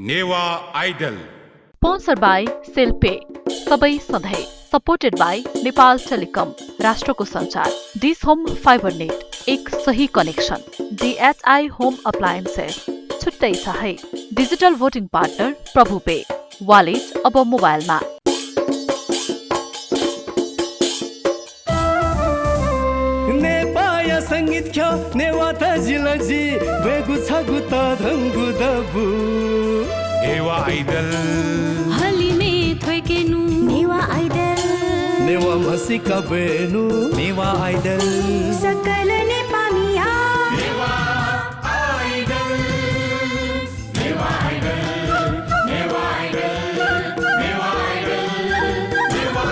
Newa idol sponsor by सेल्पे सबै सधैँ supported by Nepal telecom राष्ट्रको सञ्चार डिस होम फाइबर नेट एक सही कनेक्सन DHI होम अप्लायन्सेस छुट्टै छ है digital voting partner Prabhu Pay wallet अब मोबाइलमा संगीत ख्या नेवाता जिलजी बेगु छगु त धंगु दबु नेवा आइडल हलिमे थोकेनु नेवा आइडल नेवा मसिका बेनु नेवा आइडल सकल नेपालीया Newa idol Newa idol Newa idol Newa idol Newa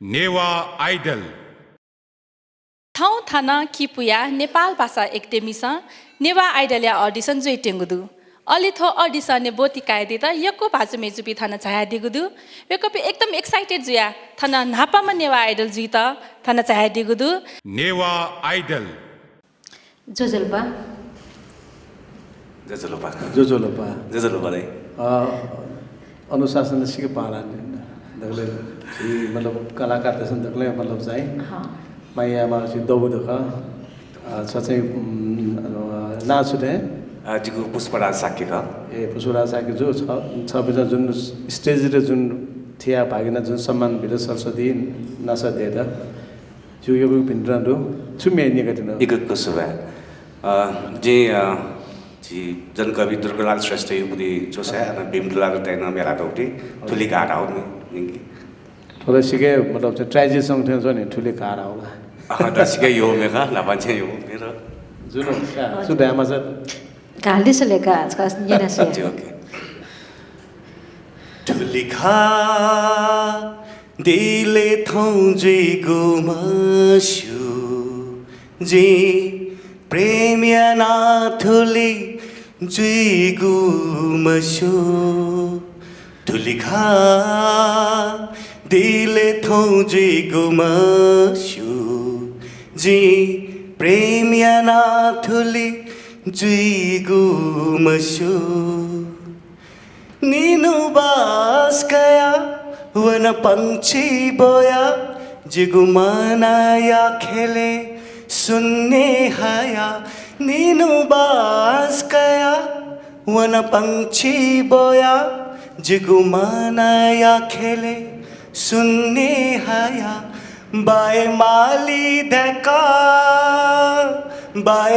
Newa idol ठाउँ थाना किपुया नेपाल भाषा एकेडेमीसा नेवा आइडलिया अडिसन जोइ टेंगुदु अलि थो अडिसन ने बोती कायदे त यको भाजु मेजुपी थाना छाया दिगुदु यको एकदम एक्साइटेड जुया थाना नापामा नेवा आइडल जुइ त थाना छाया दिगुदु नेवा आइडल जोजलपा जोजोलोपा रे अनुशासन सिके पाला दगले मतलब कलाकार दसन दगले मतलब चाहिँ मायामा चाहिँ दौ दख सचै नाचुते जिगु पुष्पराज साके का ए पुष्पराज साके जो छ बजे जुन स्टेज रे जुन थिया भागिना जुन सम्मान भित्र सरस्वती नासा देदा जो यो पिन्द्रन्दो छुमे निगटिन इगको सुबा जे जी जनकवि दुर्गालाल श्रेष्ठ युपदी जोसे अनि भीमदुलाल तैना मेला दौटी ठुली घाट आउ नि थोड़ा सिके मतलब चाहिँ ट्रेजेडी सँग थियो नि ठुली कार होला द सिके यो मेका लाभान्चे यो मेरो जुन सुदामा छ गालिसलेका आजका येनासे ओके ठुली खा दिले थौ जे गुमसु जे प्रेमिया ना ठुली जे गुमसु ठुली खा दिले थौ जे गुमसु जी प्रेमिया ना ठुली जे गुमसु नीनु बास गया वन पंछी बोया जिगुमानाया खेले सुनने हया नीनु बास गया वन पंछी बोया जिगुमानाया खेले सुनने हया बाय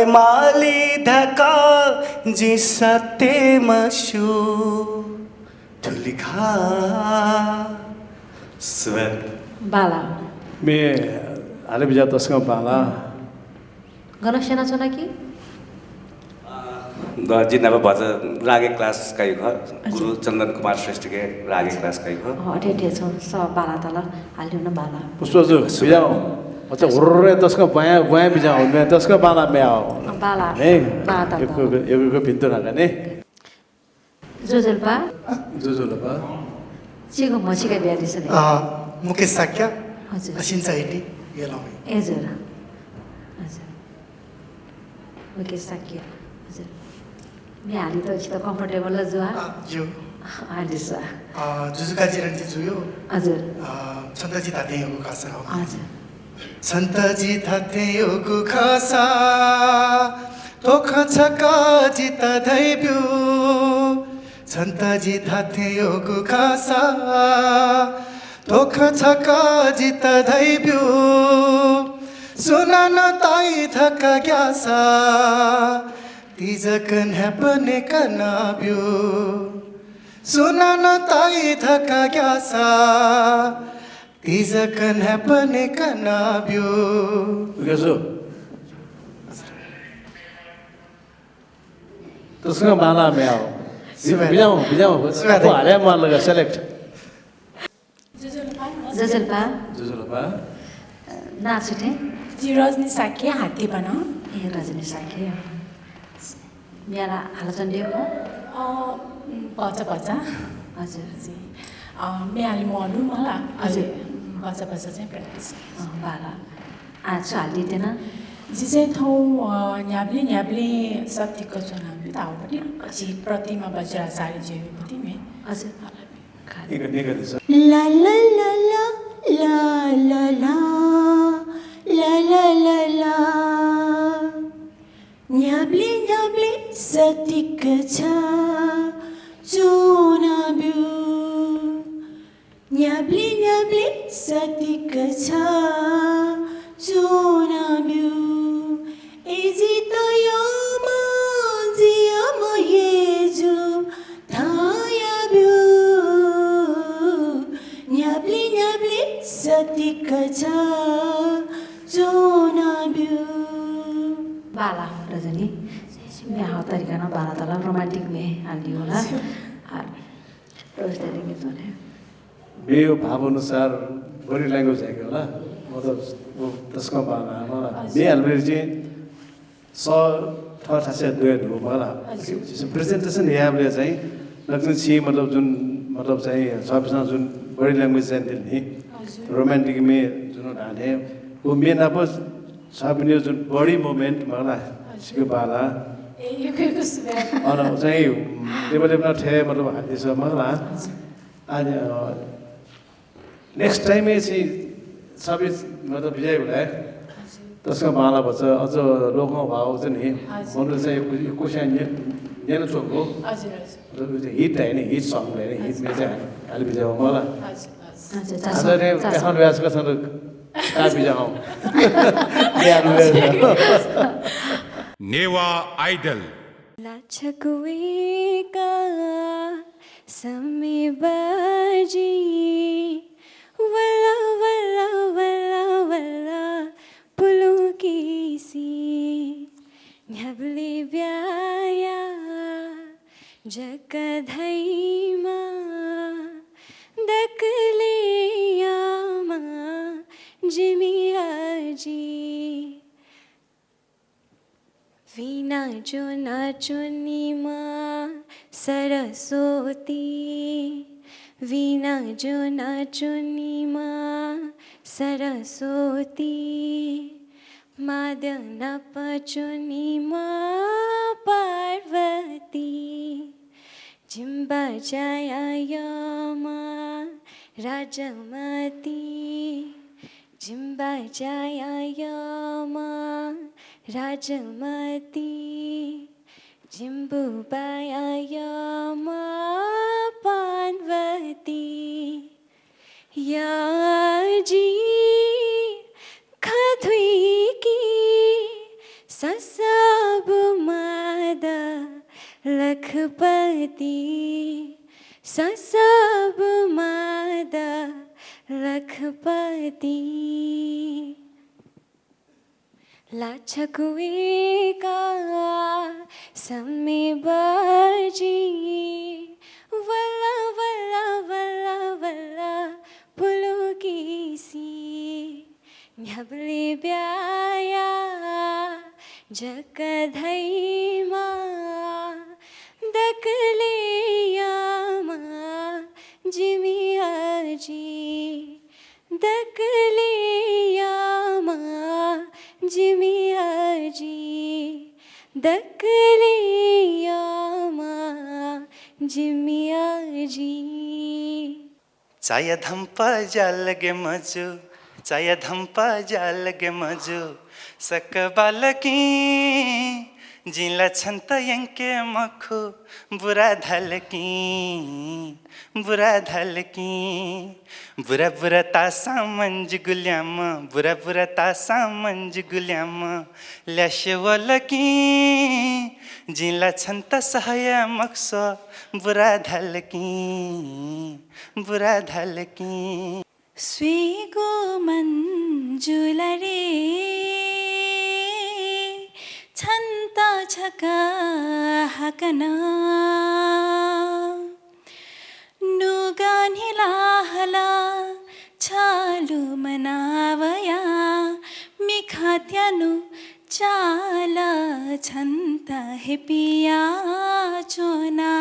माली धका जी सते मशु ठुलिखा स्वेत बाला मे हाले बिजा तस्का बाला गणसेना छना कि जिन्नाबा भज रागे क्लास काई ख गुरु चन्दन कुमार श्रेष्ठ के रागे क्लास काई ख ठेठे छ स बाला तल हाल्यो न बाला पुष्पजु बिजा अच्छा हुर्रे तस्का बया बिजा हो मे तस्का बाला मे आओ बाला ने बाला यो भित्र रागा ने जोजलपा चिगो मछिका बिहा दिसले मुकेश साक्या हजुर असिन्चा हेटी गेलाउ हजुर हजुर मुकेश साक्य हजुर मी हाली त छिटो कम्फर्टेबल जुवा जो हालिसा जुजुका जिरन्ती जुयो हजुर सन्तजी ताते योगु खासा हजुर सन्तजी ताते योगु खासा तोख छका जिता दैब्यु सन्तजी ताते योगु खासा तोख छका जिता दैब्यु सुनन ताई थका ग्यासा तिजकन हेपने कनाब्यो सुनन ताई थका ग्यासा तिजकन हेपने कनाब्यो गेसो तस्का बाला मे आओ बिजा को हाले मान लगा सेलेक्ट जोजलपा नाचुटे जी रजनी साके हात्ती बना ए रजनी साके मेरा आलोचना दियो पचा हजुर जी मेहाली मर्नु मलाई अझै बच्चा चाहिँ प्र्याक्टिस बाला आज हालिदिँदैन जिसे ठाउँ न्याब्ले सत्यको चुनाव ताउ पनि पछि प्रतिमा वज्राचार्य जेपति मे हजुर ला ला ला ला ला ला ला ला ला ला ला न्याब्ले सत्यको छ चुनाव न्याब्ले सत्यको छ चुनाव एजी त यो जिया म येजु थायाब्यो न्याब्ले सत्यको छ चुनाव बाला रजनी मैं हाँ तरीका ना बाला तला रोमांटिक में हाली होला रोज तरीके तो ने मेरो भाव अनुसार बडी ल्याङ्ग्वेज है होला मतलब वो त्यसको बाला मलाई मे हाल्मेर चाहिँ ठासे दुई हो मलाई प्रेजेन्टेसन याबले चाहिँ लक्ष्मी छि मतलब जुन मतलब चाहिँ सबैसँग जुन बडी ल्याङ्ग्वेज चाहिँ नि रोमान्टिक में जुन ढाले वो मेन अब सबैले जुन बडी मोमेन्ट मलाई सिको बाला अनि चाहिँ लेभल ठे मतलब हाल्दैछ मलाई आज नेक्स्ट टाइम चाहिँ सबै मतलब विजय होला त्यसको माला भन्छ अझ लोकमा भाव चाहिँ नि भन्नु चाहिँ कोसिया नेनो चोक हो हिट होइन हिट सङ होइन हिट में चाहिँ अलि विजय हो मलाई आज नै देखाउनु व्यासको छ का विजय हौ नेवा आइडल लाछकुएका समय बाजी वला वला वला वला पुलुकीसी न्याब्ले ब्याया जकधैमा दकले यामा जिमियाजी वीणा जो नाचुनीमा सरस्वती वीणा जो नाचुनीमा सरस्वती मादन पचुनीमा पार्वती जिम्बा जायामा राजमती जिम्बा जायामा राजमती जिम्बुबायामा पार्वती याजी खथुकी ससाब मादा लखपति ससाब मादा लखपति लाछकुएका समय बाजी वला वला वला वला पुलुकीसी न्याब्ले ब्याया जकधैमा दकले यामा जिमियाजी दकले यामा जिमियाजी दकले यामा जिमियाजी चाय धम्पा जालगे मजु चाय धम्पा जालगे मजु सकबालकी जिला छन्त यंके मखु बुरा धलकी बुरा बुरा तासा मंज गुल्याम बुरा तासा मंज गुल्याम ल्याशवलकी जिला छन्त सहाय मक्स बुरा धलकी स्वीगो मंजुला रे छन्त छका हकना नुगानिला हला चालु मनावया मिखात्यानु चाला छन्त हेपिया चोना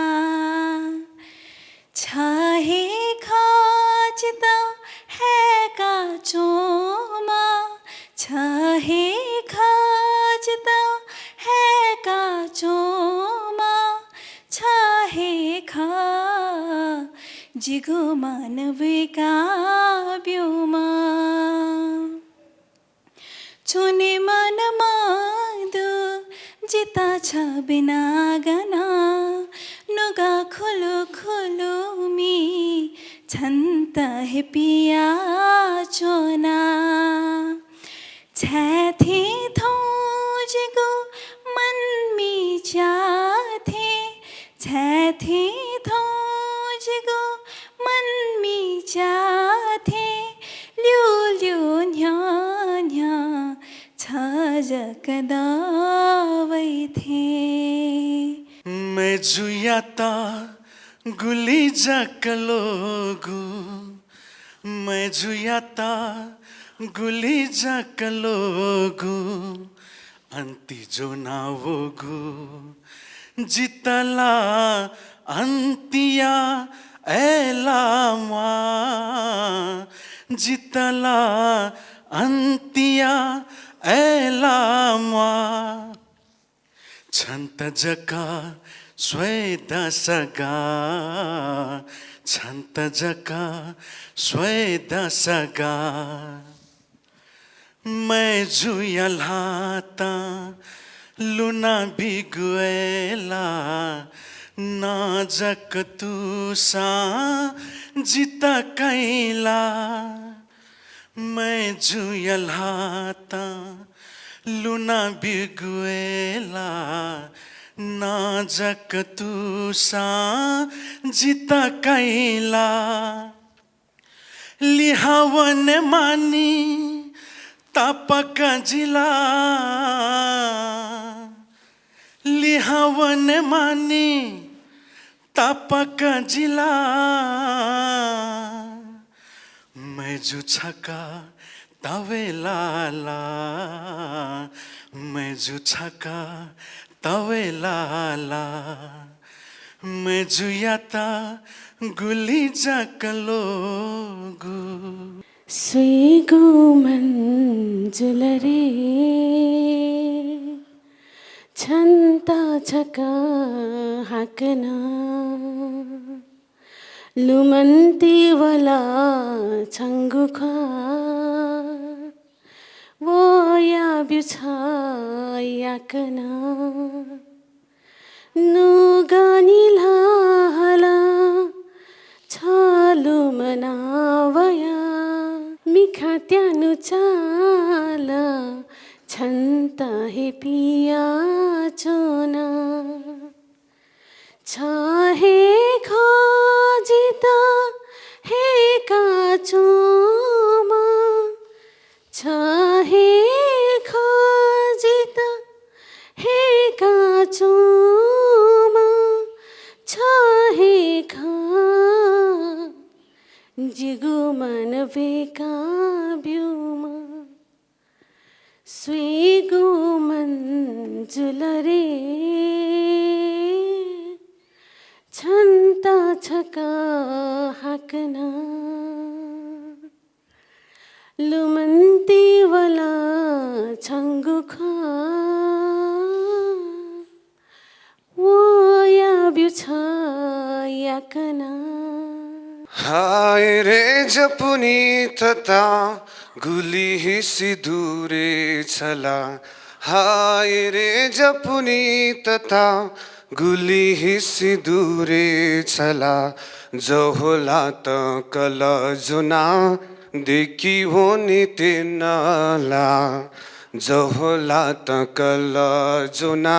छाहे खा जिगो मानवीका ब्योमा चुने मन मादो जिता छ बिना गना नुगा खोलो खोलो मी छन्त हे पिया चोना छ्याथे थौजिगो मन मी चाथे छ्याथे थौजिगो मन मी चाथे ल्यु ल्यु न्या न्या छजक दावै थे मैं जुयाता गुली जकलोगु मैं जुयाता गुली जकलोगु अंति जो नावोगु जितला अंतिया एलामा जितला अंतिया एलामा छन्त जका स्वेद सगा छन्त जका स्वेद सगा मैं जुयल्हाता लुना बिगुएला नाजक तुसा जिता कैला मैं जुयल्हाता लुना बिगुएला नाजक तुसा जिता कैला लिहावन मानी तापक जिला लिहावन मानी तापक जिला मैं जुछका तवेलाला मैं जुछका तवेलाला मैं जुयाता गुली जकलोगु स्वीगु मंजुलरे छन्ता छका हाकना लुमन्ती वला छङ्गुखा वो या बिछायाकना नुगानिला हला छालु मनावया मिखा त्यानु चाला छन्ता हे पिया चोना छाहे खोजिता हे काचोमा छाहे खोजिता हे काचोमा छाहे खा जिगु मन बेका ब्युमा स्वीगु मंजुलरे छन्ता छका हाकना लुमन्ती वला छङ्गुखा वो या बिछायाकना हाय रे जपुनी तता गुली ही सिधुरे छला हाय रे जपुनी तता गुली ही सिधुरे छला जहोला त कल जुना देखी होनी तेनला जहोला त कल जुना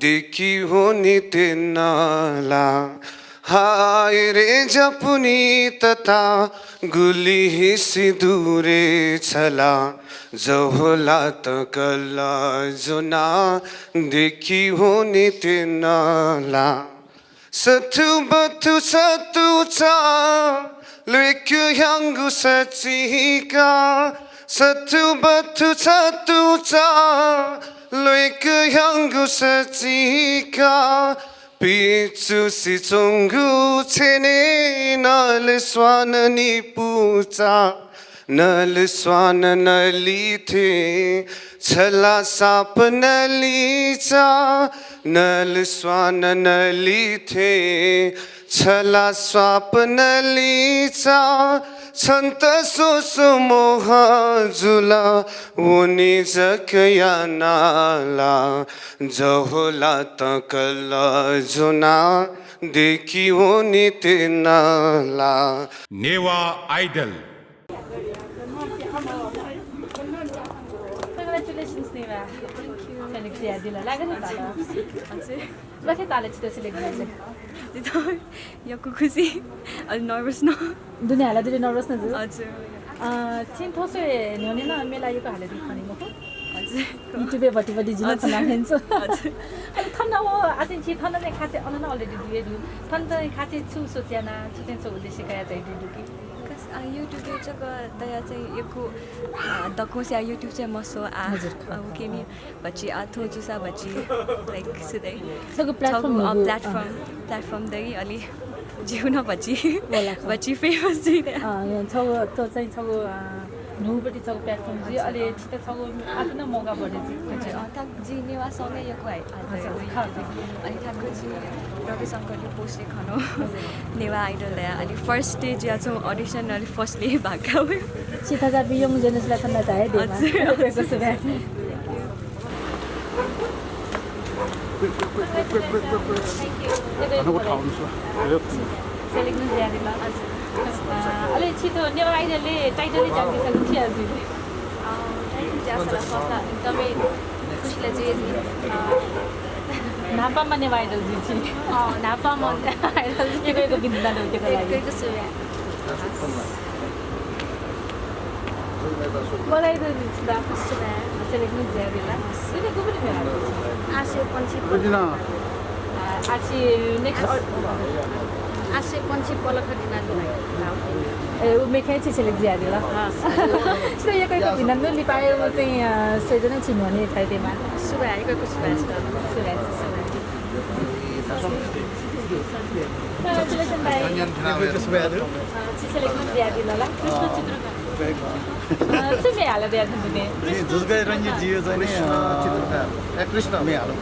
देखी होनी तेनला हाय रे जपुनी तता गुली ही सिधुरे छला जहोला त कला जुना देखी होनी तेनला सथु बथु सतु चा लुइक्यु ह्यांगु सचिका सथु बथु सतु चा लुइक्यु ह्यांगु सचिका पिचु सिचुङ्गु छेने नल स्वाननी पुचा नल स्वान नली थे छला साप नलीचा नल स्वान नली थे छला साप नलीचा छन्त सुसुमोह जुला उनी जकया नाला जहोला तकल जुना देखी उनी तेनाला Newa idol Congratulations, Neva. Thank you. Dilan. Lagan na tala. Bakit tala chito sila gawin? Dito, yaku खुसी अलि नर्भस न दुनियालाई दिले नर्भस न जु हजुर चिन थोसे नने न मेलाएको हाले दिखाने म हजुर युट्युबे भटिभटि जिन खना हेन्छु हजुर अनि थन्ना हो आसिन छि थन्ना चाहिँ खासे अनन अलरेडी दुए दु थन चाहिँ खासे छु सोच्याना चाहिँ छु उद्देश्य कया चाहिँ दुकी युट्युब चाहिँ दया चाहिँ यको दको से युट्युब चाहिँ मसो आ के नि बच्ची आथो जुसा बच्ची लाइक सिधै सगो प्लेटफर्म दई अलि जिउन बच्ची फेमस जिने छौ त चाहिँ छौ नुपट्टि छौ प्लेटफर्म जी अलि छिट छौ आफ्नो मौका बढे जी तक जी नेवा सँगै यको अनि ठाकुर जी रवि शङ्करले पोस्टले खनो नेवा आइडल ल्या अलि फर्स्ट स्टेज या चाहिँ अडिसन अलि फर्स्टले भाका भयो सीता जा बियङ जेनेसलाई खन्दा जाए अलि छिटो नेवा आइडलले टाइटलै जागिसकेको थियो एकदमै खुसीले चाहिँ नापामा नेवा आइडल जित्छ नापामा आइडल एकैको बिन्दा उठेको लागि मलाई त जित्दा सेलेक्सन ज्यादिला तिमी को पनि भेला आसे पन्छी आछि नेक्स्ट आसे पन्छी पलखदिना ए उ मेखे छि सेलेक्ट ज्यादिला सो एकैको बिन्दा लिपायो म चाहिँ सैजना छिन्वने छैतेमा सुबा एकैको सुबा Congratulations, bye. Selected ज्यादिला ला चित्र हाल्दा दिया तुमने जसकै रञ्जित जियो चाहिँ नि चित्रकार कृष्ण मे हालो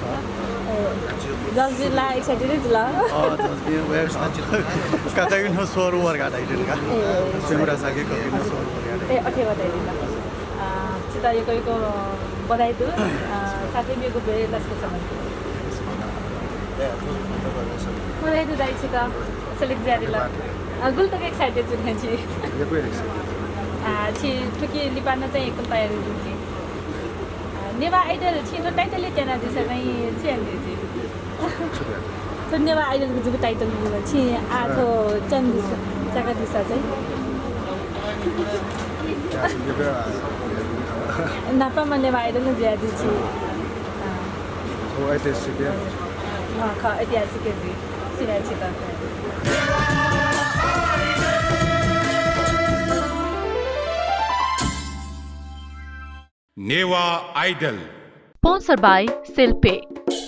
जस जिल्ला एक्साइटेड जिल्ला जस वेयर कतै न स्वर वर गाडा इडन का सेमरा साके कतै न स्वर वर गाडा ए अठे बताइदिनु चिता यो कोइको बधाई दु साथै मेरो बेलासको समय मलाई त दाइ छिका सेलेक्ट ज्यादिला गुल त एक्साइटेड छु छी यो कोइ छि ठुकी लिपाना चाहिँ एकदम तयारी छु नेवा आइडल छिनो टाइटलले त्यहाँ दिस नै छियान दिस तो नेवा आइडल को जुको टाइटल दिनु छि आथो चन दिस जग्गा दिशा चाहिँ नापामा नेवा आइडल न ज्यादा छि हो ऐतिहासिक खा ऐतिहासिक जी सिरा छि त नेवा आइडल स्पोन्सर बाई सेल्पे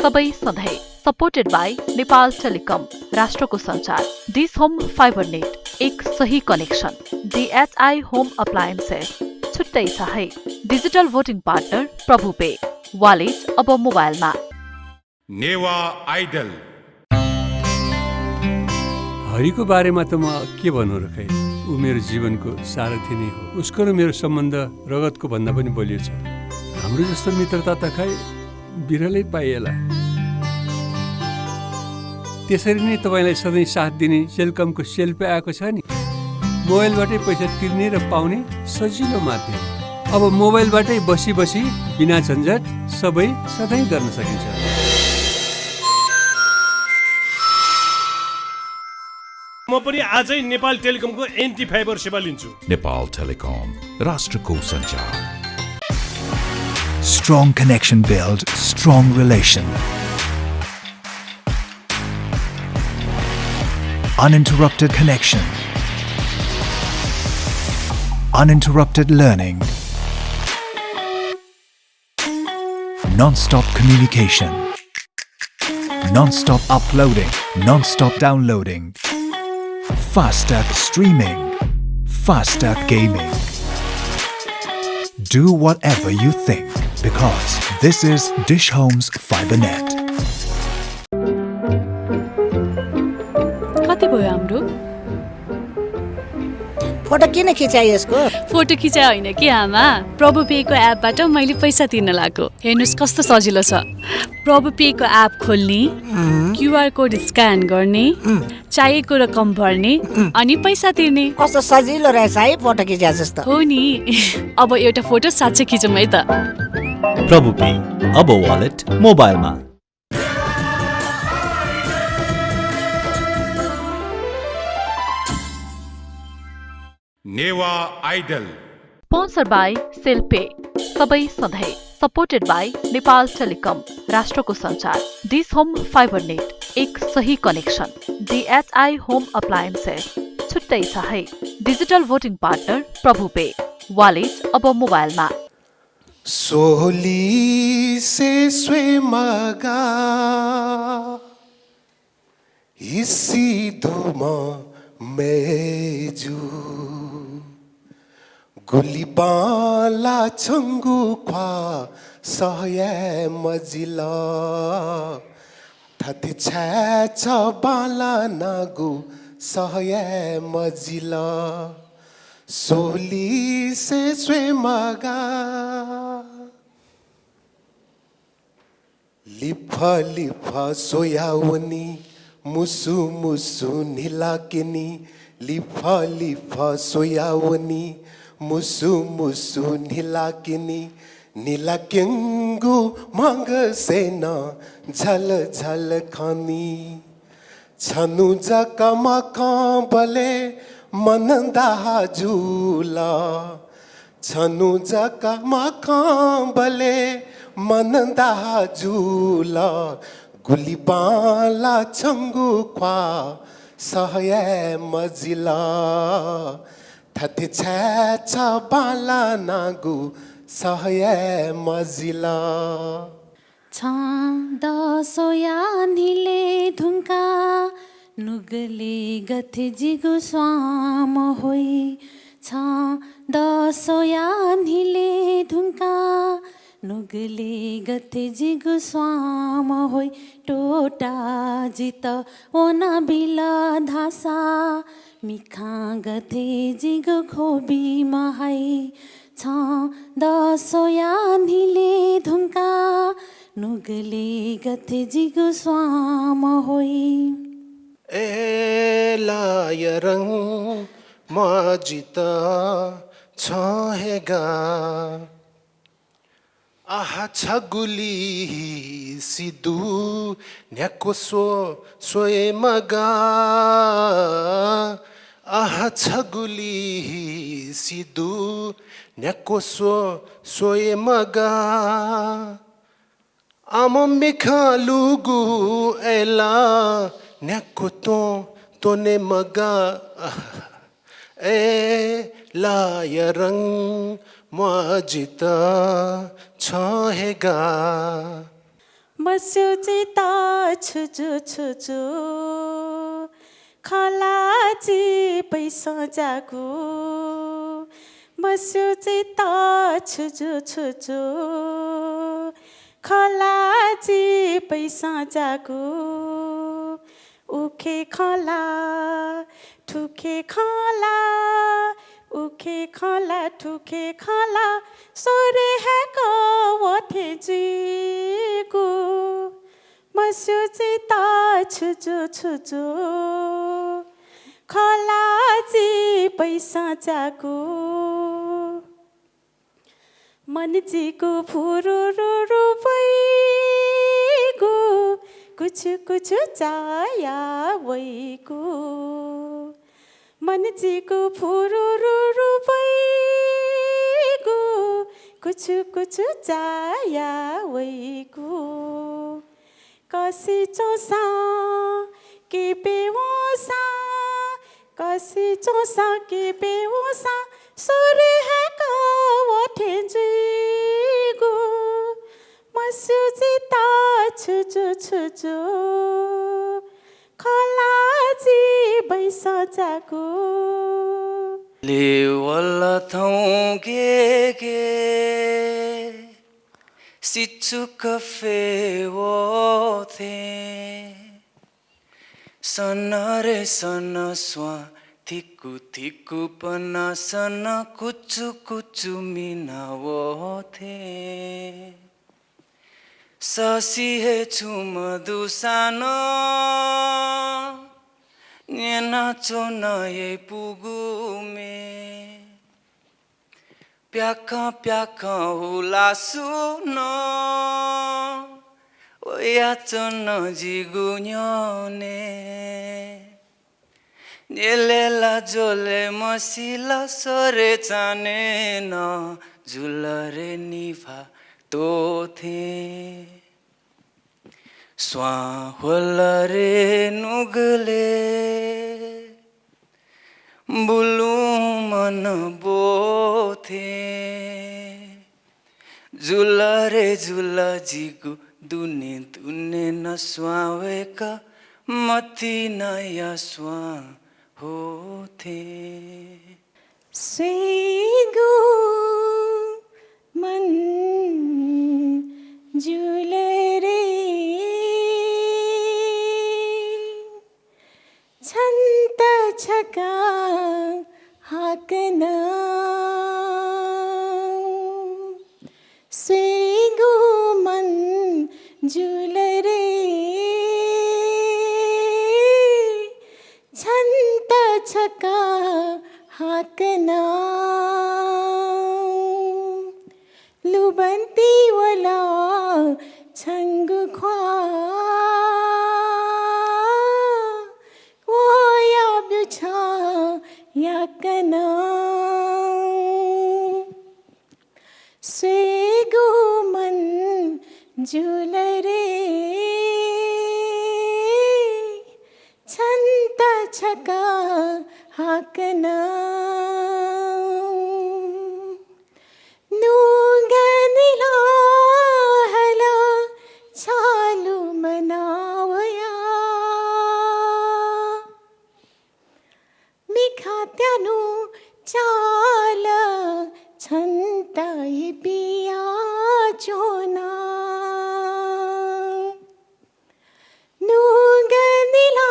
सबै सधैँ सपोर्टेड बाई नेपाल टेलिकम राष्ट्रको सञ्चार डिस होम फाइबर नेट एक सही कनेक्सन DHI होम अप्लायन्सेस छुट्टै छ है डिजिटल भोटिङ पार्टनर प्रभु पे वालेट अब मोबाइलमा नेवा आइडल हरिको बारेमा त म के भन्नु र खै ऊ मेरो जीवनको सारथी नै हो उसको र मेरो सम्बन्ध रगतको भन्दा पनि बलियो छ हाम्रो जस्तो मित्रता त खै बिरलै पाइएला त्यसरी नै तपाईँलाई सधैँ साथ दिने सेलकमको सेल्पे आएको छ नि मोबाइलबाटै पैसा तिर्ने र पाउने सजिलो माध्यम अब मोबाइलबाटै बसी बसी बिना झन्झट सबै सधैँ गर्न सकिन्छ म पनि आजै नेपाल टेलिकमको एन्टी फाइबर सेवा लिन्छु नेपाल टेलिकम राष्ट्रको सञ्चार Strong connection build strong relation. Uninterrupted connection. Uninterrupted learning. Non-stop communication. Non-stop uploading. Non-stop downloading. Faster streaming. Faster gaming. Do whatever you think, because this is Dish Homes FiberNet. कति भयो हाम्रो photo किन खिचाइ यसको photo खिचाइ होइन कि आमा प्रभु phaco एपबाट मैले पैसा तिर्न लाग्यो हेर्नुस् कस्तो सजिलो छ प्रभु पेको एप खोल्ने क्यूआर कोड स्क्यान गर्ने चाहिएको रकम भर्ने अनि पैसा तिर्ने कस्तो सजिलो रहेछ है फोटो खिचा जस्तो हो नि अब एउटा फोटो साच्चै खिचौँ है त प्रभु पे अब वालेट मोबाइलमा नेवा आइडल स्पोन्सर बाई सेल्पे सबै सधैँ सपोर्टेड बाई नेपाल टेलिकम राष्ट्रको सञ्चार डिस होम फाइबर नेट एक सही कनेक्सन DHI होम अप्लायन्सेस छुट्टै छ है डिजिटल भोटिङ पार्टनर प्रभु पे वालेट अब मोबाइलमा सोली से स्वेमगा इसी धुमा मेजू गुली बाला छंगु ख्वा सहये मजिला थति छ बाला नागु सहये मजिला सोली से स्वेमगा लिफा लिफा सोयावनी मुसु मुसु निलाकिनी लिफा लिफा सोयावनी मुसु मुसु निलाकिनी निलाकिंगु मांग सेना झल झल खानी छनु जका मकाबले मनदा झूला छनु जका मकाबले मनदा झूला गुलिबाला छंगु ख्वा सहये मजिला थति छ बाला नागु सहये मजिला दसोया नीले धुंका नुगले गथे जिगु स्वाम होई दसोया नीले धुंका नुगले गथे जिगु स्वाम होई टोटा जित ओना बिला धासा मिखा गथे जिगु खोबी महाई दसोया नीले धुंका नुगले गथे जिगु स्वाम होई ए लायरंग मजिता छहेगा आहा छगुली सिदु न्याको सोए मगा आहा छगुली सिदु न्याको सोए मगा आम मिखा लुगु एला न्याको तोने मगा ए लायरंग मजिता छहेगा बस्यो चिता छुजु छुजु खलाची पैसा जागु बस्यो चिता छुजु छुजु खलाची पैसा जागु उखे खला ठुखे खला उखे खला ठुखे खला सोरे है को वठे जीगु मस्यो चिता छुजु छुजु खला जी पैसा जागु मन जीगु फुरुरु वैगु कुछ कुछ चाया वैगु मन जीगु फुरुरु वैगु कुछ कुछ चाया वैगु कसी चौसा के बेवसा कसी चौसा के बेवसा सोरे है का वठे जीगु मस्यु चिता छुजु छुजु खलाजी बैसा जागु लेवला थौ के सिचुक फेवो थे सन रे सन स्वा थिकु थिकु पना सन कुचु कुचु मिनावो थे ससी हे छुम दुसानो नेना चोना ये पुगुमे प्याका हुला सुनो ओया चोना जिगुन्योने नेलेला जोले मसिला सोरे चाने न जुलरे निभा तो थे स्वा होलरे नुगले बुलु मन बोथे जुलरे जुल जिगु दुने दुने न स्वावेका मती नया स्वा होथे स्वेगो मन जुलरे छन्त छका हाकना स्वेगो मन जुलरे छन्त छका हाकना लुबन्ती वला छङ्गु ख्वा याकना स्वेगो मन जुलरे छन्त छका हाकना नुगनिला हला चालु मनावया मिखात्यानु चाल छन्ताई पिया चोना नुगनिला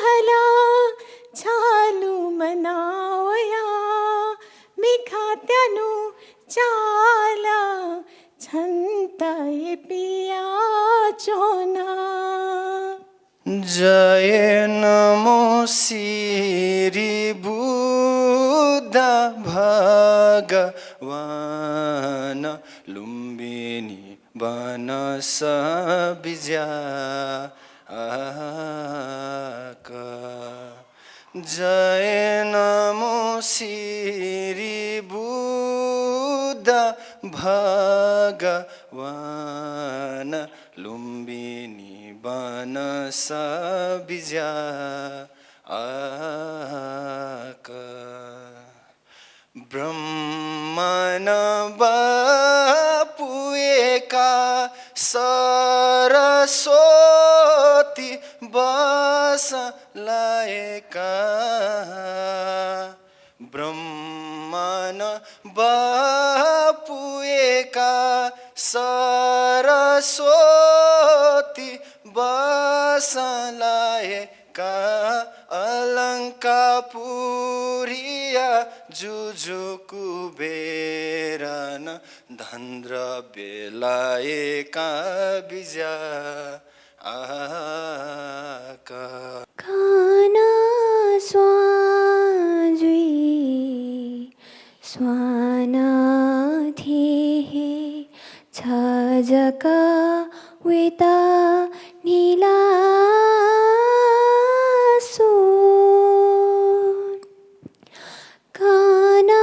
हला चालु मनावया मिखात्यानु चाल छन्ताई पिया चोना जय नमो श्री बुद्ध भगवान लुम्बिनी बनस बिजा जय नमो श्री बुद्ध भगवान लुम्बिनी बनस बिजा ब्रह्मन बापुएका सरस्वती बस लाएका ब्रह्मन बापुएका सरस्वती बस लाएका अलङ्कापुरिया जुजु कुबेरन धन्द्र बेलाएका बिजा आका खाना स्वाजुई स्वाना थिहे छजका वेता नीला खाना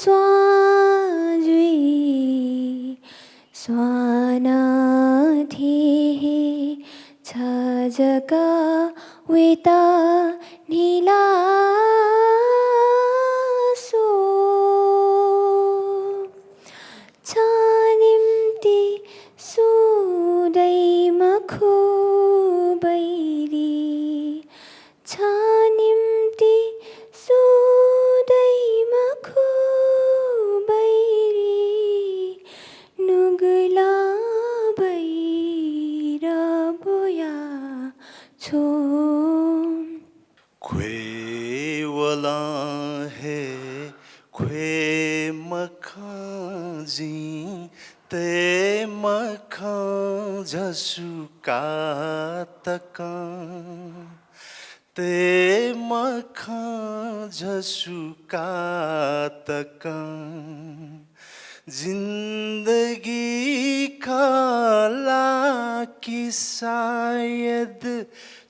स्वाजुई स्वाना थिहे छजका वेता नीला निम्ति सुदैमा खुबैरी छ निम्ति सुदै छो ख्वे वाला है ख्वे मखाजी ते मखा जसुका तका ते मखा जसुका तका जिंदगी खाला की शायद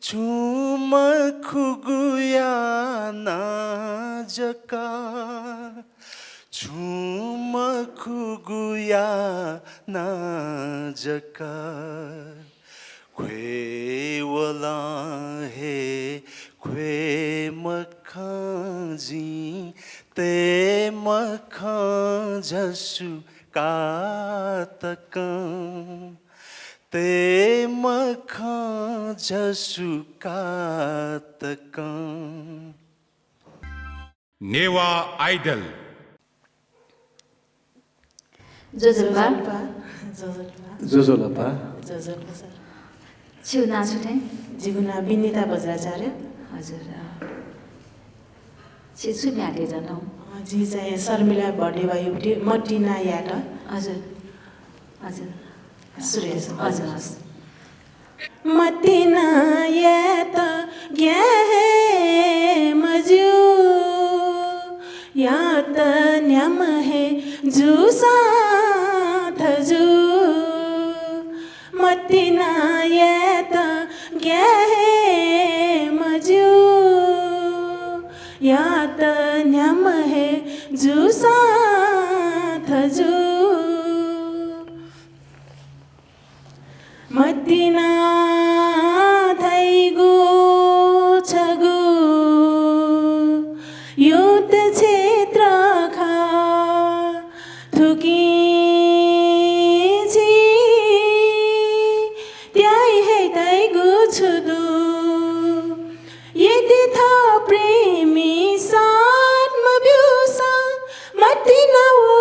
चूम खुगुया ना जका चूम खुगुया ना जका ख्वे वाला है ख्वे मखाजी ते मखा जसु का तका ते मखा जसु का तका नेवा आइडल जोजोल्पा जोजोलपा छिउ नाचुटे जिगुना विनिता बज्राचार्य हजुर छिछु म्याले जनौ जी चाहिँ शर्मिला बर्डेवा युवती मटिना याट हजुर हजुर सुरेश हजुर मटिना याट गे मजु यात न्याम है जुसा थजु मटिना यात गे मजु यात न्याम है जुसा थजु मतिना थैगु छगु युद्ध क्षेत्र खा थुकी छि त्याई है थैगु छुदु यदि था प्रेमी सात्म ब्यूसा मतिना वो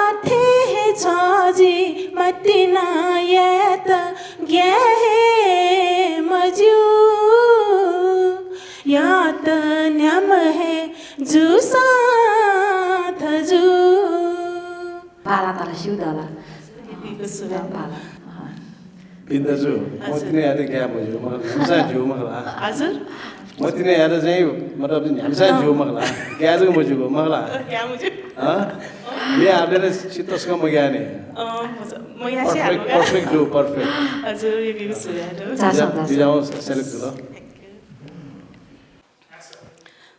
आथे है छाजी मतिना यात गे मजु यात न्याम है जुसा थजु पाला तल सिउदला पाला बिन्दजु म तिनै याद क्या मजु म हमसा जु मगला हजुर म तिनै याद चाहिँ मतलब हमसा जु मगला क्या जु मजुको मगला क्या मुझे ह ये आपले चित्तसका म ज्ञाने म यहाँ से परफेक्ट परफेक्ट डु परफेक्ट हजुर यो के सुझाव बिजाउ सेलेक्ट ल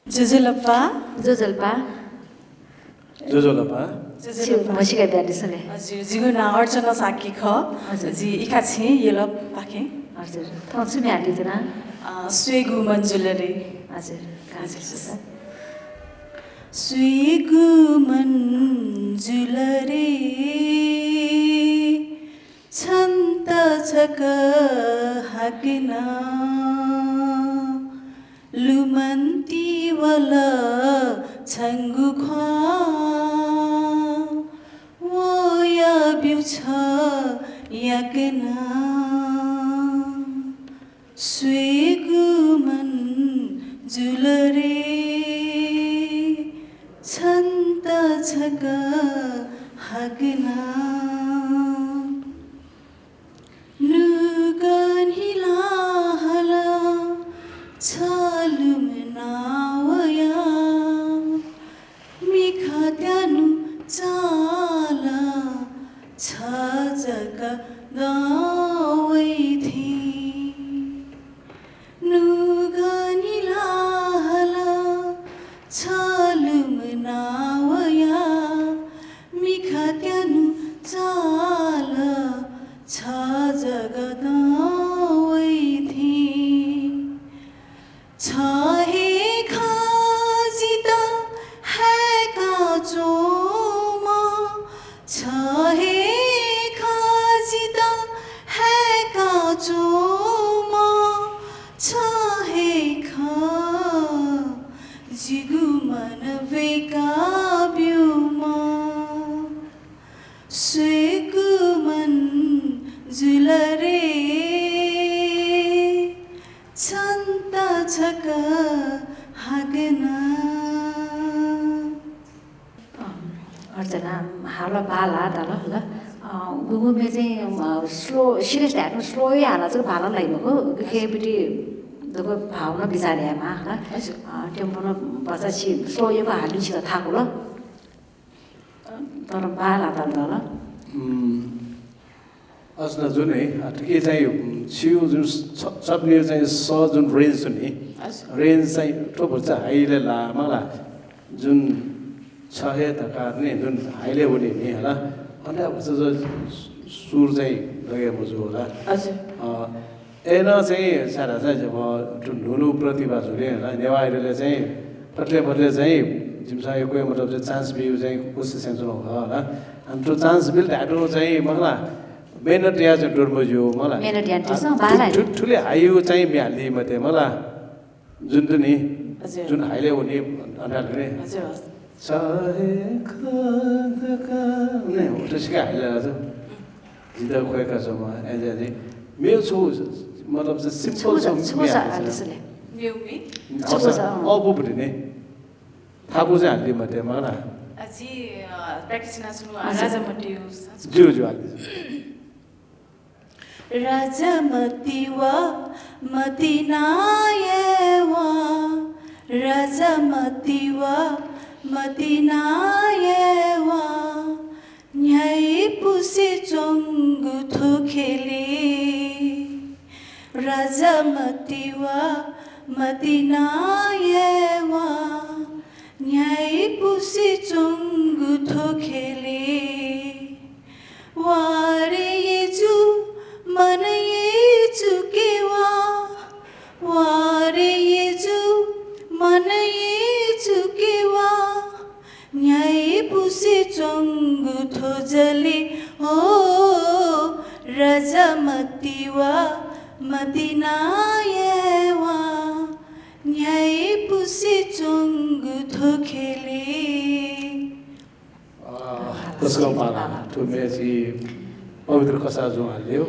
जुजुलप्पा जोजोलपा मसिका ब्यालिसले हजुर जिगुना अर्चना साकी ख जी इका छे येलप पाखे हजुर थन्छु म्याले जना स्वेगु मन्जुलरे हजुर हजुर स्वेगु मन्जुलरे छन्त छक हकना लुमन्ती वाला छङ्गु खा वो या बिउछ याकना स्वेगु मन्जुलरे छन्त छक हकना नुगन हिलाहला छालुम नावया मिखा त्यानु चाला छ जग दावै थी नुगनी लाहला छालुम नावया मिखा त्यानु चाला छ जग दावै थी छाहे खाजिता है काचोमा छाहे खाजिता है काचोमा छाहे खा जिगु मन वेका ब्युमा स्वेगु मन जुलरे हाल बाला डाल ल गुगु में चाहिँ स्लो सिरियस ह्याट्नु स्लोै हाला चाहिँ भाला लाइमको केपिटी दको भावना बिचारेमा ल टेम्पो न बच्चा छि स्लो यो हाल्नु छ थाको ल तर बाला डाल ल अस्न जुन है के चाहिँ छिउ जुन सबले चाहिँ स जुन रेन्ज छ नि रेन्ज चाहिँ ठोको चाहिँ हाइले लामाला जुन छ हे त कार्ने जुन हाइले हुने नि होला अनि अब सुर चाहिँ लगे बुझु होला एन चाहिँ सारा चाहिँ जब ढुनु प्रतिभा जुले होला नेवारले चाहिँ प्रत्येकले चाहिँ जिमसाको मतलब चाहिँ चान्स बिउ चाहिँ कोसिस सेन्सर होला हाम्रो चान्स बिल ढाडो चाहिँ मला मेहनत या चाहिँ डोर्मजु मलाई मेहनत या त्यसो बाला ठुले हाइयो चाहिँ मिहाल्दी मते मलाई जुन नि जुन हाइले हुने अन्डाल हुने चाहे खदका ने त्यसकै हाइले छ जिदा खोएका छ म एजे मेरो छु मतलब चाहिँ सिम्पल छ म्युमी अबु पनि नि थाबु चाहिँ हाल्दी मते मलाई अझै प्र्याक्टिस नाच्नु राजामती जो हाल्दी राजमतीवा मतिनायवा राजमतीवा मतिनायवा न्याय पुसे चोंगु थोखेले राजमतीवा मतिनायवा न्याय पुसे चोंगु थोखेले वारे येजु मन ये चुकेवा वारे येजु मन ये चुकेवा न्याय पुसे चोंगु थोजले हो राजमतीवा मदिनायवा न्याय पुसे चोंगु थोखेले त्यसको पाला ठुमेसी पवित्र कसा जो हाल्यो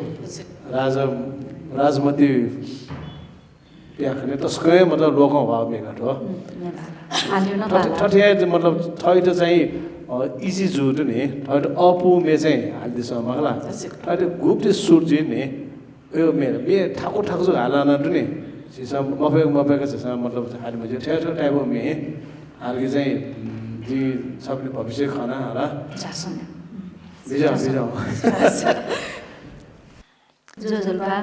राजमती याखने तस्कै मतलब लोकौं भाव मेघट हो हाल्यो न ठठिया मतलब ठैट चाहिँ इजी जुट नि ठैट अपु मे चाहिँ हाल्दिस मगला ठैट गुप्त सुर्जी नि यो मे ठाको जो हालाना नि सिसा मफेको छ मतलब हाल्नु चाहिँ ठेठो टाइप मे हालके चाहिँ जी सबले भविष्य खाना होला बिजा जोजलबा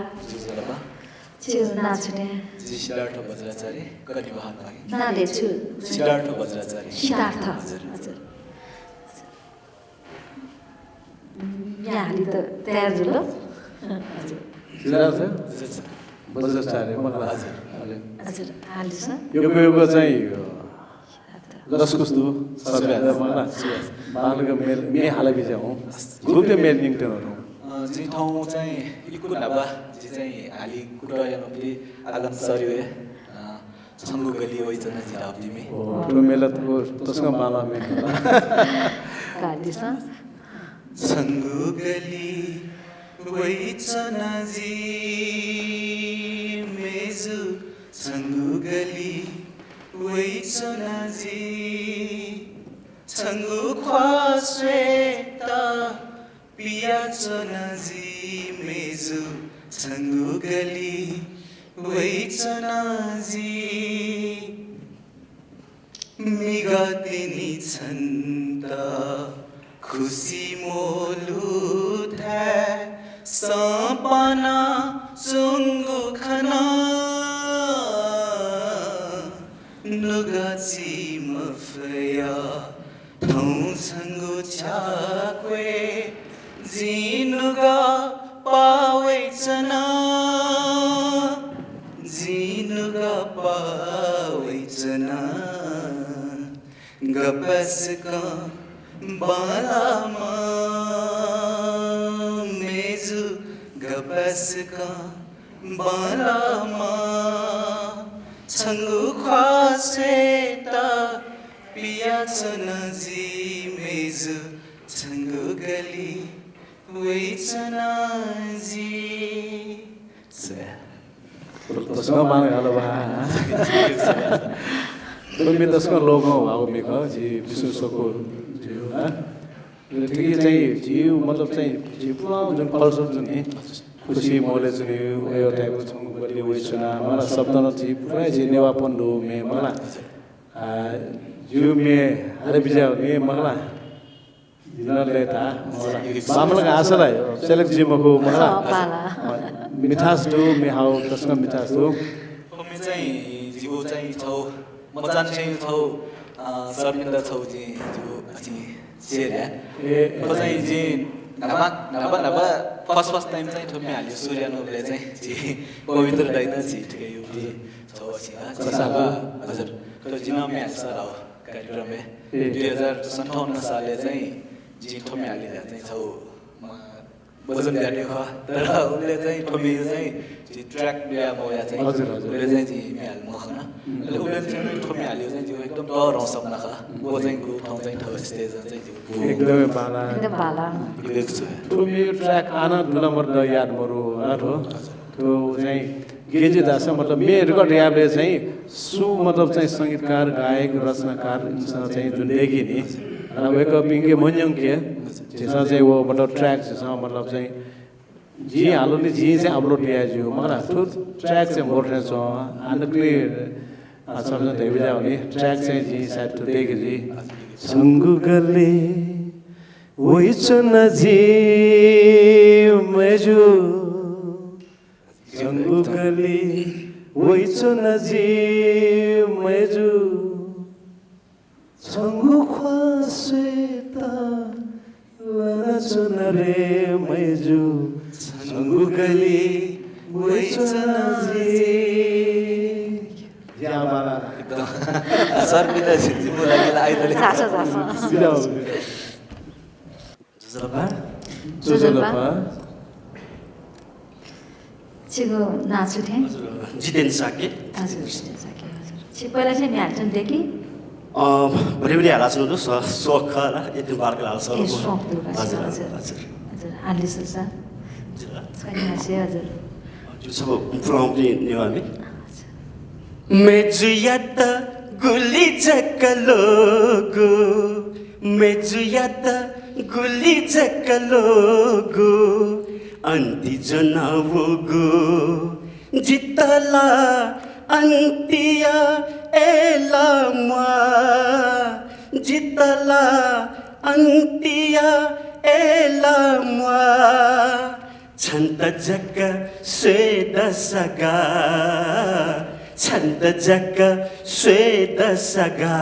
नाच्ने सिद्धार्थ बज्राचार्य कति बहान लागि नाले छु सिद्धार्थ बज्राचार्य सिद्धार्थ हजुर यहाँ हाली त तयार जुल हजुर सिद्धार्थ बज्राचार्य मलाई हजुर हाली छ यो चाहिँ जसकस्तो सरकार मलाई बालको मे हाल बिजा हो ग्रुप मेल निक्टनहरु जी ठाउँ चाहिँ इक्कु नाबा जी चाहिँ हाली कुटयानोपले आगम सरियो छंगु गली वइचना जिरा अब्दिमे तो मेला तो तसका माला में गाडी छ छंगु गली वइचना जी मेजु छंगु गली वइचना जी छंगु ख्वास्वेता पिया चनाजी मेजु छंगु गली वइचनाजी मिगतिनी छन्त खुसी मोलुठा सपना चुंगु खना नुगाची मफया ठौ छंगु छाक्वे जिनुगा पावैचना जिनुगा पावैचना गपसका बालामा मेजु गपसका बालामा छंगु ख्वासेता पिया चनाजी मेजु छंगु गली वइचनाजी तसका माने हाल बा तो मे तसका लोगो भाव मेक जी विश्वको जो ठिकै चाहिँ जिउ मतलब चाहिँ जिउ पुरा जुन कल्चर जुन नि खुसी मोले जुन यो टाइपको छौँ बलि वइसना मलाई शब्द न चाहिँ पुरै चाहिँ नेवापन हो मे मलाई जिउ मे अरे बिजा मे मलाई दिनले ता बामलका आशालाई सेलेक्ट जिमको मलाई मिठास दो मे हाउ त्यसको मिठास दो हामी चाहिँ जिउ चाहिँ छौ मजान चाहिँ छौ शर्मिन्दा छौ जी जिउ अछि सेर्या को चाहिँ जी नभा फर्स्ट टाइम चाहिँ ठोम्मे हाल्यो सूर्यनुले चाहिँ जी पवित्र दैन जी ठिकै यो छौ अछि हजुर तो जिनामे हाल्छ र कार्यक्रमले 2057 सालले चाहिँ जी ठोम्मे हालिदिया चाहिँ छौ वजन गाड्यो ख तर उनले चाहिँ ठोम्मे चाहिँ जी ट्र्याक ल्या मोया चाहिँ उनले चाहिँ जी मे हाल्नु खन उनले चाहिँ ठोम्मे हाल्यो चाहिँ जो एकदम डर आउँछ न ख वो चाहिँ ग्रुप ठाउँ चाहिँ ठाउँ स्टेज चाहिँ जो एकदमै बाला ठोम्मे ट्र्याक आना दुलमर द याद मरु न हो तो चाहिँ गेजे दास मतलब मे रेकर्ड याबले चाहिँ सु मतलब चाहिँ संगीतकार गायक रचनाकार इंसान चाहिँ जुन देखि नि र वेक अप इनके मन्यङ के जैसा चाहिँ वो मतलब ट्रैक जैसा मतलब चाहिँ जी हालो नि जी चाहिँ अपलोड लिया जो मलाई तो ट्रैक चाहिँ मोर्ने छ आनकले सबजना देवी जाओ नि ट्रैक चाहिँ जी साइड तो देखि जी संगु गले वही चना जी मजू संगु गले वही चना जी मजू संगु ख्वासेता लना चना रे मजू संगु गले वही चना जी या बाला सर बिदा जी बोला गेला आइदले जोजलपा छिगो नाचुथे जितेन साके हजुर जितेन साके हजुर छि पहिला चाहिँ नि हाल्छन् देखि भरि हाल्छन् दु सोख र यति बारको हाल्छ ए सोख दु हजुर हजुर हालिस छ छैन हासे हजुर जो सब फ्रम दि नेवामी मेजुयात गुली जकलोगो मेजुयात गुली जकलोगो अंति जनावोगो जितला अंतिया एला मा जितला अंतिया एला मा छंत जक स्वेद सगा छंत जक स्वेद सगा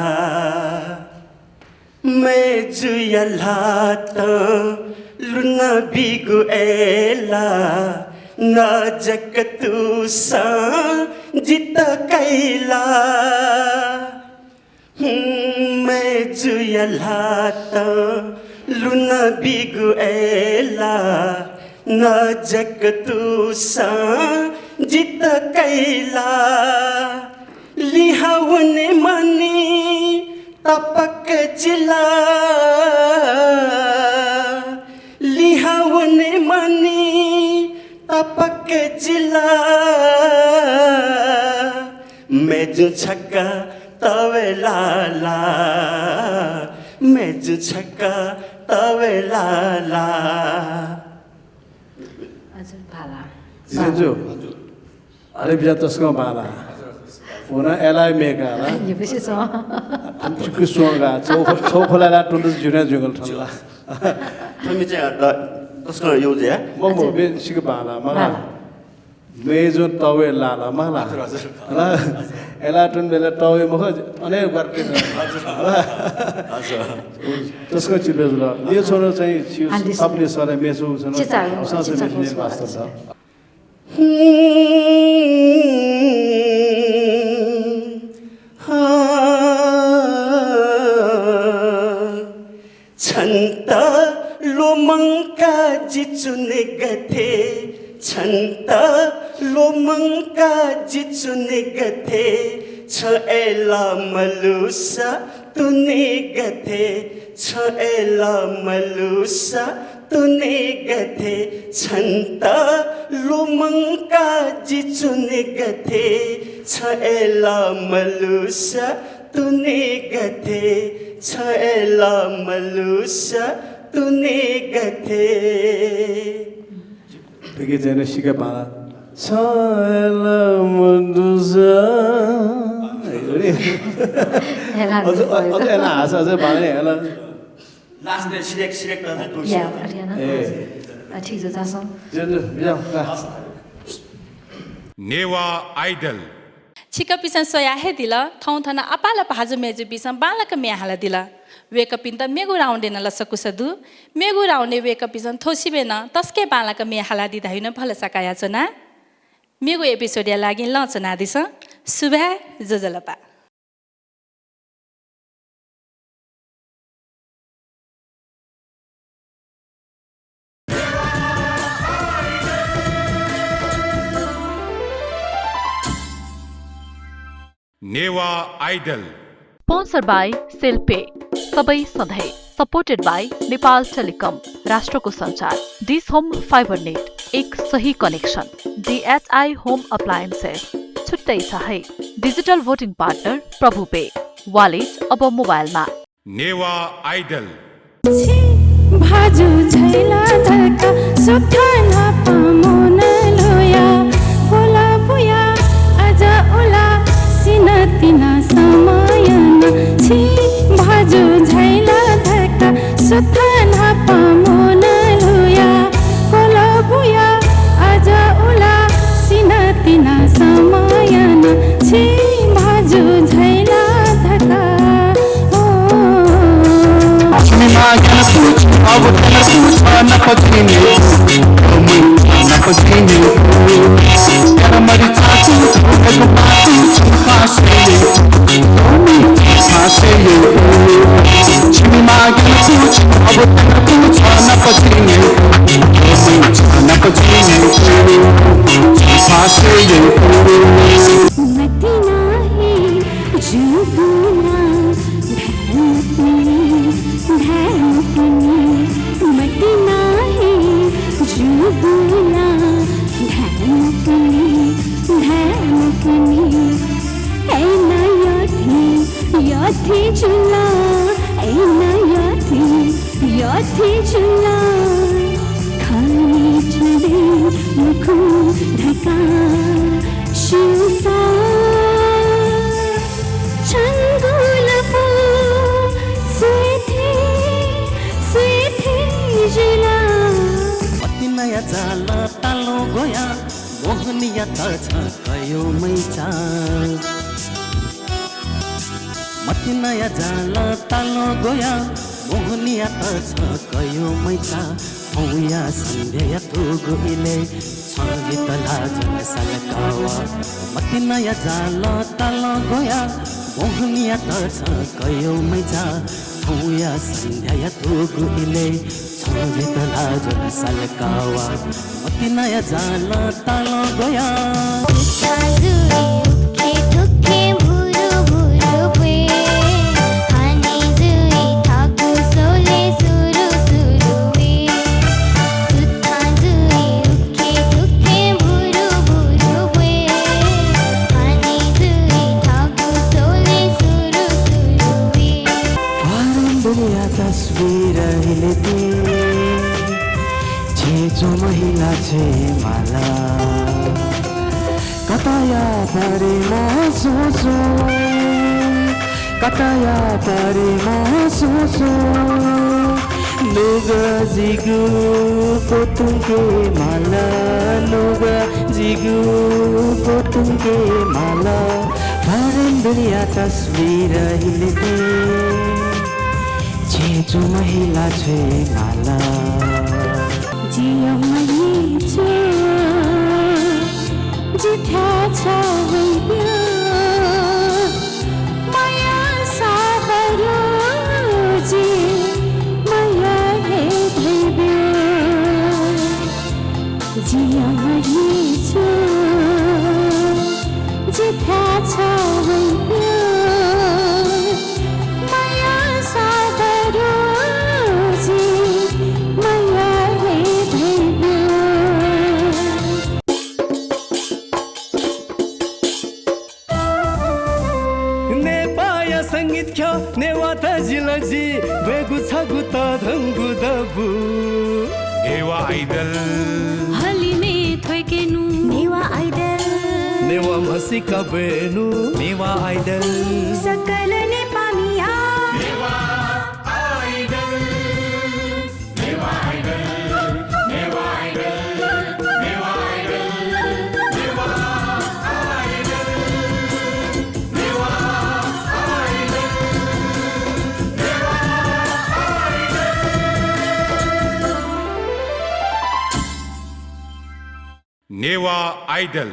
मेजुयलात लुना बिगु एला न जक तू सा जित कैला मेजुयलात लुना बिगु एला न जक तू सा जित कैला लिहावने मनी तपक जिला लिहावने मनी तपक जिला मेजु छक्का तवे लाला मेजु छक्का तवे लाला हजुर भाला जिजु अरे बिजा तस्को बाला उना एलाई मेगा ला यो बेसी छ चुकु सोगा छौ खोलाला टुन्डस जुना जुगल ठल्ला हामी चाहिँ तस्को युज या मम बे सिक बाला मला मेजो तवे लाला मला ल एला टुन बेला तवे मख अनेक बार के हजुर तस्को चिबेज ल यो छोरो चाहिँ सबले सरे मेसो छन सासो मेसने वास्ता छ छन्ता लोमंका जिचुने गथे छन्ता लोमंका जिचुने गथे छ एला मलुसा तुने गथे छ एला मलुसा तुने गथे छन्ता लोमंका जिचुने गथे छ एला मलुसा तुने गथे छ एला मलुसा तुने गथे 되게 전에 시가 많아. 살라문두사. 우리 어제 나 아서 저 많이 해라. लास्ट में सिलेक्ट त या हरियाणा ठीक छ जासौ जन बिया नेवा आइडल छिका पिसन सोया हे दिला थौ थना अपाला भाजु मेजु पिसन बालक मेहाला दिला वेक पिन त मेगु राउन्डे न लसकु सदु मेगु राउन्डे वेक पिसन थोसिबे न तस्के बालक मेहाला दिदा हैन भल सकाया छ ना मेगु एपिसोड या लागि लच ना दिस सुभा जजलपा नेवा आइडल स्पोन्सर्ड बाई सेल्पे सबै सधैँ सपोर्टेड बाई नेपाल टेलिकम राष्ट्रको सञ्चार डिस होम फाइबर नेट एक सही कनेक्सन DHI होम अप्लायन्सेस छुट्टै सहाय डिजिटल भोटिङ पार्टनर प्रभु पे वालेट अब मोबाइलमा नेवा आइडल भाजु झैला धका सुठाना पामोन लोया बोला बुया आज उला सिनतिना समायन छि भाजु झैला धका सुठाना पामोन लोया बोला बुया आज उला सिनतिना समायन छि भाजु झैला धका अब न पछिने न पछिने कर मरि चाचु एक बातु फासे फासे छिमा गन पूछ अब तक पूछ न पछिने न पछिने फासे मति नाही जुगुना मति नाही जुगुना धैमुखनी ऐना याथी चुला ऐना याथी चुला खाली चले मुखो ढका शिवसा चंगुलपो जिला मति नया जाला तालो गोया मोहनिया त छ कयो मैचा मति नया जाला तालो गोया मोहनिया त छ कयो मैचा औया सन्ध्या तो गोइले छगि तला जन सलकावा मति नया जाला तालो गोया मोहनिया त छ कयो मैचा औया सन्ध्या तो गोइले छगि तला जन सलकावा मति नया जाला तालो गोया जो महिला छे माला कताया परे सोसो कताया परे सोसो लुगा जिगु पोतुंगे माला लुगा जिगु पोतुंगे माला भरन दुनिया तस्वीर हिलते जो महिला छे माला जिया मरी छो जिठा छ वैया माया साबरो जी माया हे भैबे जिया मरी छो जिठा छ वैया माया साबरो सङ्गीत ख्यो नेवाता जिलजी बेगु छगु त धङ्गु दबु नेवा आइडल हलिमे थोइकेनु नेवा आइडल नेवा मसिका बेनु नेवा आइडल सकल नेपालीया Newa idol Newa idol Newa idol Newa idol Newa idol Newa idol Newa idol